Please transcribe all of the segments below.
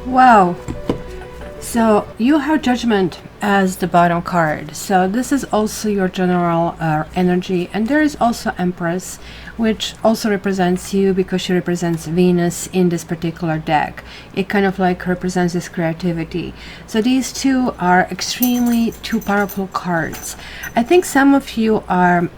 Wow. So you have Judgment as the bottom card. So this is also your general energy. And there is also Empress, which also represents you because she represents Venus in this particular deck. It kind of like represents this creativity. So these two are extremely two powerful cards. I think some of you are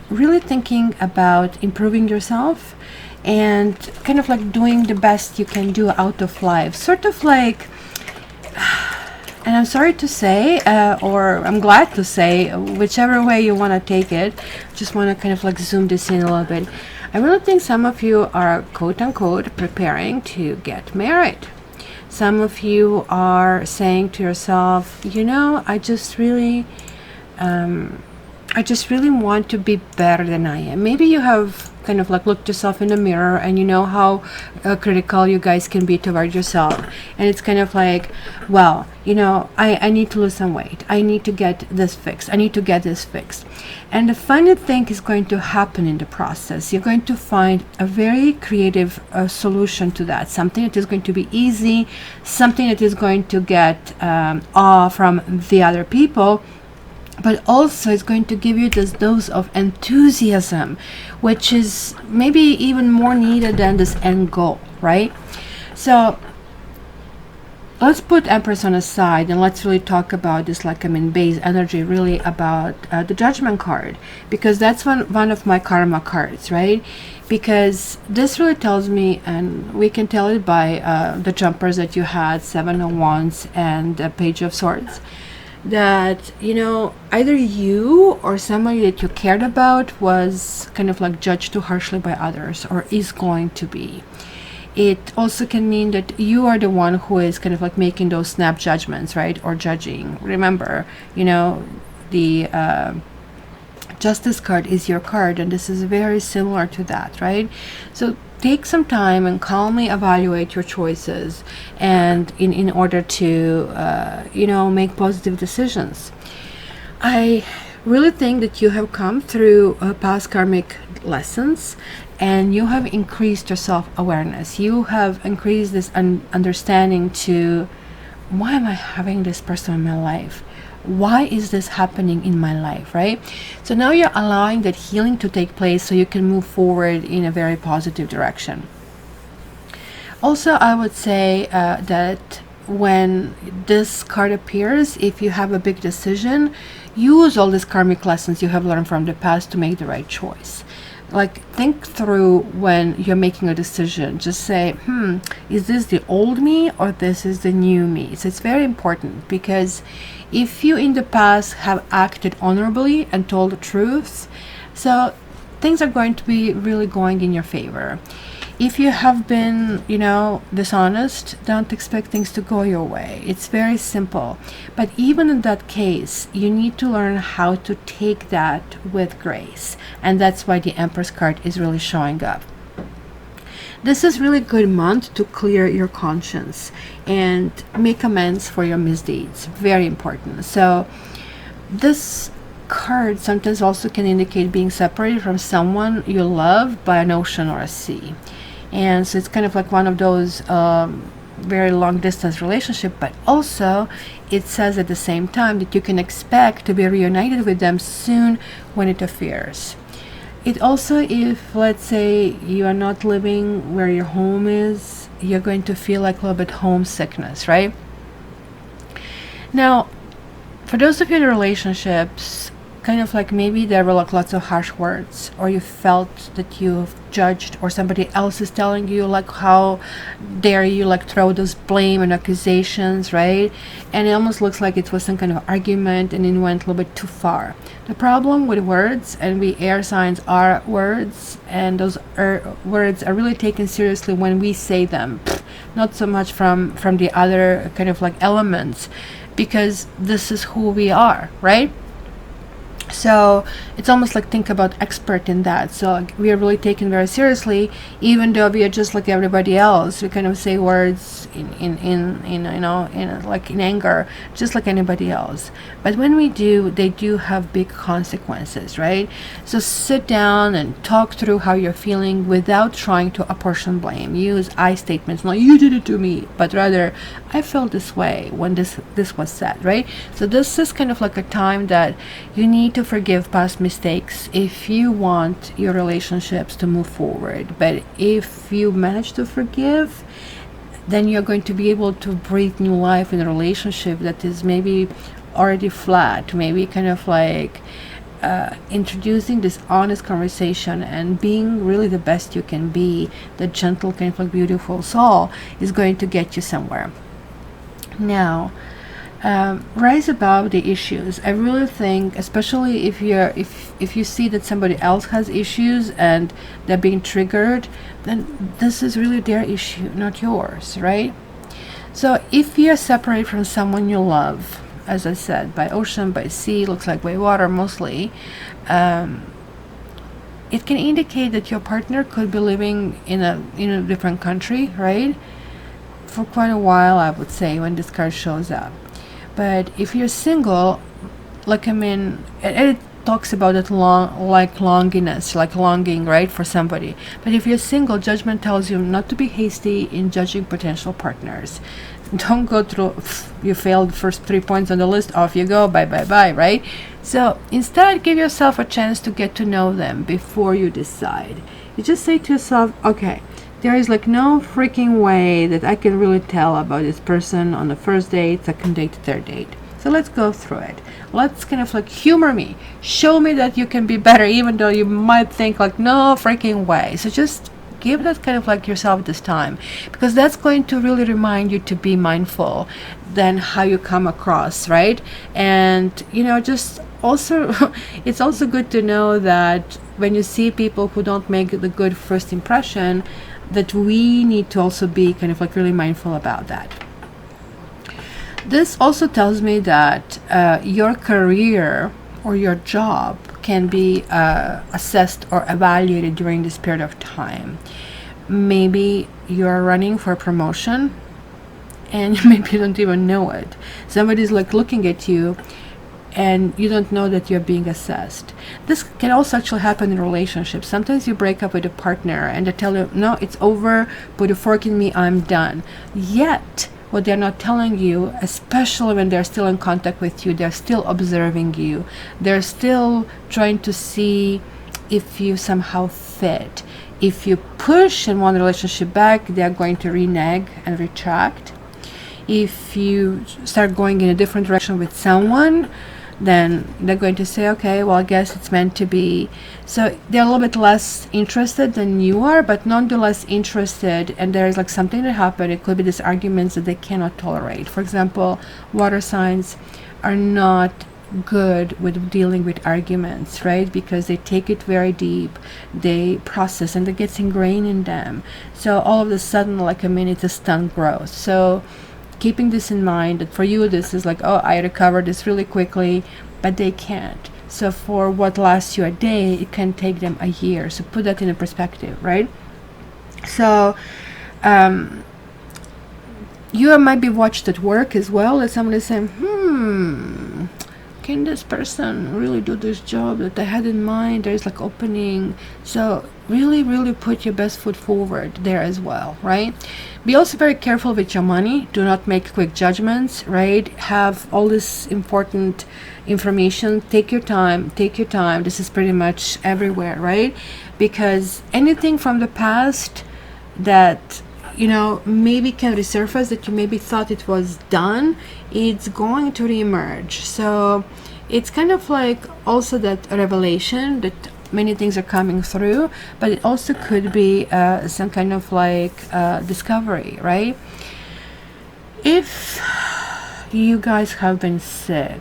really thinking about improving yourself and kind of like doing the best you can do out of life. Sort of like, and I'm sorry to say, or I'm glad to say, whichever way you want to take it, just want to kind of like zoom this in a little bit. I really think some of you are quote unquote preparing to get married. Some of you are saying to yourself, you know, I just really want to be better than I am. Maybe you have kind of like looked yourself in the mirror and you know how critical you guys can be toward yourself. And it's kind of like, well, you know, I need to lose some weight. I need to get this fixed. I need to get this fixed. And the funny thing is going to happen in the process. You're going to find a very creative solution to that. Something that is going to be easy. Something that is going to get awe from the other people. But also it's going to give you this dose of enthusiasm, which is maybe even more needed than this end goal, right? So let's put Empress on the side and let's really talk about this, like, base energy, really about the Judgment card, because that's one of my karma cards, right? Because this really tells me, and we can tell it by the jumpers that you had, Seven of Wands and the Page of Swords, that, you know, either you or somebody that you cared about was kind of like judged too harshly by others, or is going to be. It also can mean that you are the one who is kind of like making those snap judgments, right? Or judging. Remember, you know, the Justice card is your card, and this is very similar to that, right? So take some time and calmly evaluate your choices, and in order to you know, make positive decisions. I really think that you have come through past karmic lessons, and you have increased your self-awareness. You have increased this understanding to, why am I having this person in my life? Why is this happening in my life, right? So now you're allowing that healing to take place so you can move forward in a very positive direction. Also, I would say that when this card appears, if you have a big decision, use all these karmic lessons you have learned from the past to make the right choice. Like, think through when you're making a decision. Just say, is this the old me or this is the new me? So it's very important, because if you in the past have acted honorably and told the truth, so things are going to be really going in your favor. If you have been, you know, dishonest, don't expect things to go your way. It's very simple. But even in that case, you need to learn how to take that with grace. And that's why the Empress card is really showing up. This is really good month to clear your conscience and make amends for your misdeeds. Very important. So this card sometimes also can indicate being separated from someone you love by an ocean or a sea. And so it's kind of like one of those very long distance relationship, but also it says at the same time that you can expect to be reunited with them soon when it appears. It also, if let's say you are not living where your home is, you're going to feel like a little bit homesickness, right? Now, for those of you in relationships, kind of like maybe there were like lots of harsh words, or you felt that you've judged, or somebody else is telling you like, how dare you like throw those blame and accusations, right? And it almost looks like it was some kind of argument and it went a little bit too far. The problem with words, and we air signs are words, and those words are really taken seriously when we say them, not so much from the other kind of like elements, because this is who we are, right? So it's almost like, think about expert in that. So we are really taken very seriously, even though we are just like everybody else. We kind of say words in anger, just like anybody else. But when we do, they do have big consequences, right? So sit down and talk through how you're feeling without trying to apportion blame. Use I statements, not you did it to me, but rather I felt this way when this was said, right? So this is kind of like a time that you need to forgive past mistakes if you want your relationships to move forward. But if you manage to forgive, then you're going to be able to breathe new life in a relationship that is maybe already flat, maybe kind of like introducing this honest conversation and being really the best you can be, the gentle, kind of like beautiful soul, is going to get you somewhere. Now, rise above the issues. I really think, especially if you see that somebody else has issues and they're being triggered, then this is really their issue, not yours, right? So if you're separate from someone you love, as I said, by ocean, by sea, looks like by water mostly, it can indicate that your partner could be living in a different country, right? For quite a while, I would say, when this card shows up. But if you're single, like, I mean, it talks about it longiness, like longing, right, for somebody. But if you're single, judgment tells you not to be hasty in judging potential partners. Don't go through, you failed the first 3 points on the list, off you go, bye, right? So instead, give yourself a chance to get to know them before you decide. You just say to yourself, okay, there is like no freaking way that I can really tell about this person on the first date, second date, third date. So let's go through it. Let's kind of like humor me. Show me that you can be better, even though you might think like, no freaking way. So just give that kind of like yourself this time, because that's going to really remind you to be mindful than how you come across, right? And just also it's also good to know that when you see people who don't make the good first impression, that we need to also be kind of like really mindful about that. This also tells me that your career or your job can be assessed or evaluated during this period of time. Maybe you're running for a promotion and maybe you don't even know it. Somebody's like looking at you and you don't know that you're being assessed. This can also actually happen in relationships. Sometimes you break up with a partner and they tell you, no, it's over, put a fork in me, I'm done. Yet, what they're not telling you, especially when they're still in contact with you, they're still observing you. They're still trying to see if you somehow fit. If you push and want the relationship back, they're going to renege and retract. If you start going in a different direction with someone, then they're going to say, okay, well, I guess it's meant to be. So they're a little bit less interested than you are, but nonetheless interested. And there is like something that happened. It could be these arguments that they cannot tolerate. For example, water signs are not good with dealing with arguments, right? Because they take it very deep, they process, and it gets ingrained in them. So all of a sudden, like, it's a stunt growth. So keeping this in mind, that for you this is like, oh, I recovered this really quickly, but they can't. So for what lasts you a day, it can take them a year. So put that in a perspective, right? So you might be watched at work as well, as somebody saying, can this person really do this job that I had in mind? There's like opening. So really put your best foot forward there as well, right? Be also very careful with your money. Do not make quick judgments, right? Have all this important information. Take your time. This is pretty much everywhere, right? Because anything from the past that maybe can resurface, that you maybe thought it was done, it's going to reemerge. So it's kind of like also that revelation that many things are coming through, but it also could be some kind of like discovery, right? If you guys have been sick,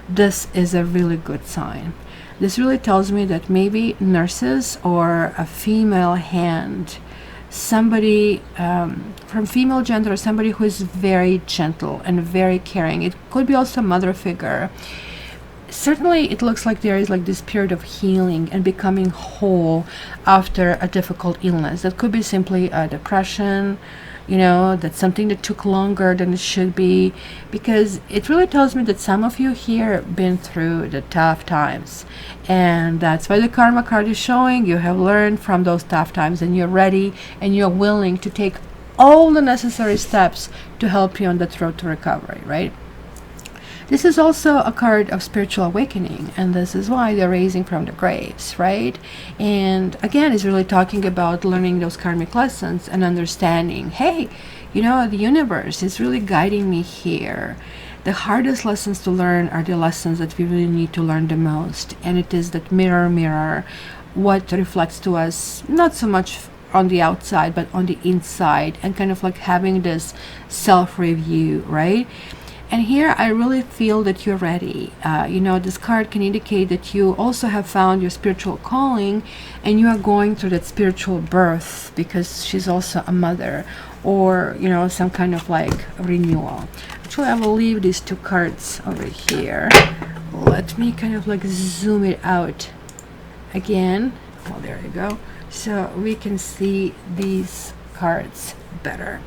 this is a really good sign. This really tells me that maybe nurses or a female hand, somebody from female gender, or somebody who is very gentle and very caring, it could be also a mother figure, certainly it looks like there is like this period of healing and becoming whole after a difficult illness. That could be simply a depression, you know, that's something that took longer than it should be, because it really tells me that some of you here been through the tough times, and that's why the karma card is showing you have learned from those tough times, and you're ready and you're willing to take all the necessary steps to help you on that road to recovery, right? This is also a card of spiritual awakening, and this is why they're raising from the graves, right? And again, it's really talking about learning those karmic lessons and understanding, hey, you know, the universe is really guiding me here. The hardest lessons to learn are the lessons that we really need to learn the most, and it is that mirror, what reflects to us, not so much on the outside, but on the inside, and kind of like having this self-review, right? And here I really feel that you're ready. You know, this card can indicate that you also have found your spiritual calling, and you are going through that spiritual birth, because she's also a mother, or, you know, some kind of like renewal. Actually, I will leave these two cards over here. Let me kind of like zoom it out again. Oh, there you go. So we can see these cards better.